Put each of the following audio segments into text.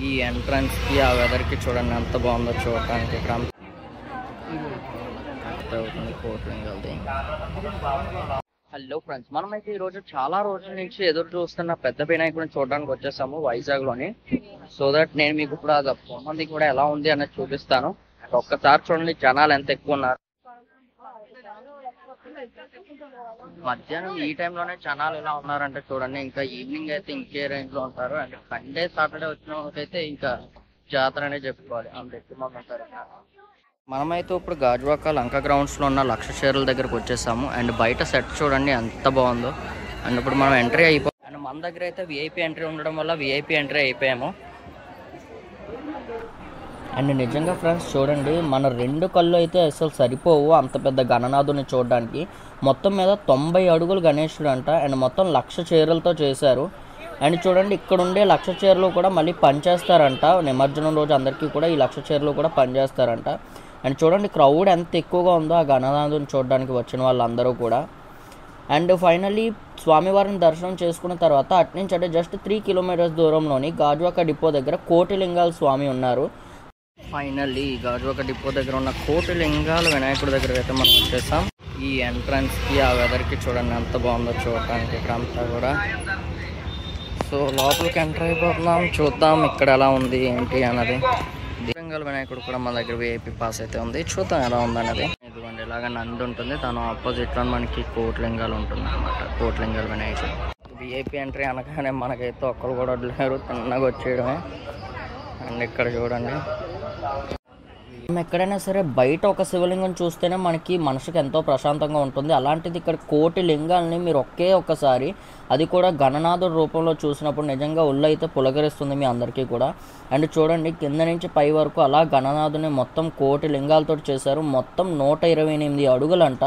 ఈ ఎంట్రన్స్కి ఆ వెదర్కి చూడండి ఎంత బాగుందో చూడటానికి. ఇక్కడ కోట్లింగల్ది. హలో ఫ్రెండ్స్, మనమైతే ఈరోజు చాలా రోజుల నుంచి ఎదురు చూస్తున్న పెద్ద వినాయకుడిని చూడడానికి వచ్చేసాము వైజాగ్లోని. సో దట్ నేను మీకు ఇప్పుడు అది మంది కూడా ఎలా ఉంది అనేది చూపిస్తాను. ఒక్కసారి చూడండి జనాలు ఎంత ఎక్కువ ఉన్నారు. మధ్యాహ్నం ఈ టైంలోనే జనాలు ఎలా ఉన్నారంటే చూడండి, ఇంకా ఈవినింగ్ అయితే ఇంకే రేంజ్లో ఉంటారు. అండ్ సండే సాటర్డే వచ్చిన వాళ్ళకైతే ఇంకా జాతర అనే చెప్పుకోవాలి, అంత ఎక్కువ మంది ఉంటారు. మనమైతే ఇప్పుడు గాజువాక లంక గ్రౌండ్స్లో ఉన్న లక్ష షేర్ల దగ్గరకు వచ్చేసాము. అండ్ బయట సెట్ చూడండి ఎంత బాగుందో. అండ్ ఇప్పుడు మనం ఎంట్రీ అయిపోయాం. అండ్ మన దగ్గర అయితే విఐపి ఎంట్రీ ఉండడం వల్ల విఐపి ఎంట్రీ అయిపోయాము. అండ్ నిజంగా ఫ్రెండ్స్ చూడండి, మన రెండు కళ్ళు అయితే అసలు సరిపోవు అంత పెద్ద గణనాథుని చూడడానికి. మొత్తం మీద 90 అడుగులు గణేశుడు అంట. అండ్ మొత్తం 1,00,000 చీరలతో చేశారు. అండ్ చూడండి ఇక్కడ ఉండే 1,00,000 చీరలు కూడా మళ్ళీ పనిచేస్తారంట. నిమజ్జనం రోజు అందరికీ కూడా ఈ 1,00,000 చీరలు కూడా పనిచేస్తారంట. అండ్ చూడండి క్రౌడ్ ఎంత ఎక్కువగా ఉందో ఆ గణనాథుని చూడడానికి వచ్చిన వాళ్ళందరూ కూడా. అండ్ ఫైనల్లీ స్వామివారిని దర్శనం చేసుకున్న తర్వాత అట్నుంచి అంటే జస్ట్ 3 కిలోమీటర్స్ దూరంలోని గాజువాక డిపో దగ్గర కోటిలింగాల స్వామి ఉన్నారు. ఫైనల్లీ గాజువాక డిపో దగ్గర ఉన్న కోటిలింగాల వినాయకుడి దగ్గర అయితే మనం వచ్చేసాం. ఈ ఎంట్రన్స్కి ఆ వెదర్కి చూడండి ఎంత బాగుందో చూడటానికి ఇక్కడ అంతా కూడా. సో లోపలికి ఎంటర్ అయిపోతున్నాం, చూద్దాం ఇక్కడ ఎలా ఉంది ఏంటి అన్నది. లింగాల వినాయకుడు కూడా మన దగ్గర విఐపి పాస్ అయితే ఉంది, చూద్దాం ఎలా ఉంది అనేది. ఇదిగోండి ఇలాగ నంది ఉంటుంది, దాని ఆపోజిట్లో మనకి కోటిలింగాలు ఉంటుంది అనమాట. కోటిలింగాల వినాయకుడు విఐపి ఎంట్రీ అనగానే మనకైతే ఒక్కరు కూడా లేరు, తిన్నగా వచ్చేయడమే. అండ్ ఇక్కడ చూడండి, ఎక్కడైనా సరే బయట ఒక శివలింగం చూస్తేనే మనకి మనసుకు ఎంతో ప్రశాంతంగా ఉంటుంది. అలాంటిది ఇక్కడ కోటి లింగాలని మీరు ఒక్కసారి అది కూడా గణనాథుడి రూపంలో చూసినప్పుడు నిజంగా ఒళ్ళు అయితే పులకరిస్తుంది మీ అందరికీ కూడా. అండ్ చూడండి కింద నుంచి పై వరకు అలా గణనాథుని మొత్తం కోటి లింగాలతో చేశారు. మొత్తం 128 అడుగులంట.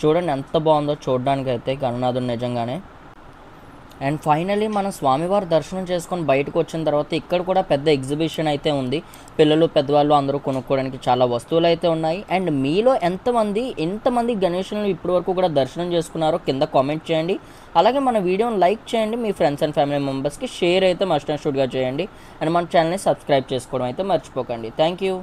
చూడండి ఎంత బాగుందో చూడడానికి అయితే గణనాథుని నిజంగానే. అండ్ ఫైనలీ మనం స్వామివారి దర్శనం చేసుకొని బయటకు వచ్చిన తర్వాత ఇక్కడ కూడా పెద్ద ఎగ్జిబిషన్ అయితే ఉంది. పిల్లలు పెద్దవాళ్ళు అందరూ కొనుక్కోవడానికి చాలా వస్తువులు అయితే ఉన్నాయి. అండ్ మీలో ఎంతమంది గణేశులను ఇప్పటి వరకు కూడా దర్శనం చేసుకున్నారో కింద కామెంట్ చేయండి. అలాగే మన వీడియోని లైక్ చేయండి, మీ ఫ్రెండ్స్ అండ్ ఫ్యామిలీ మెంబర్స్కి షేర్ అయితే మస్ట్ అండ్ షుడ్గా చేయండి. అండ్ మన ఛానల్ని సబ్స్క్రైబ్ చేసుకోవడం అయితే మర్చిపోకండి. Thank you.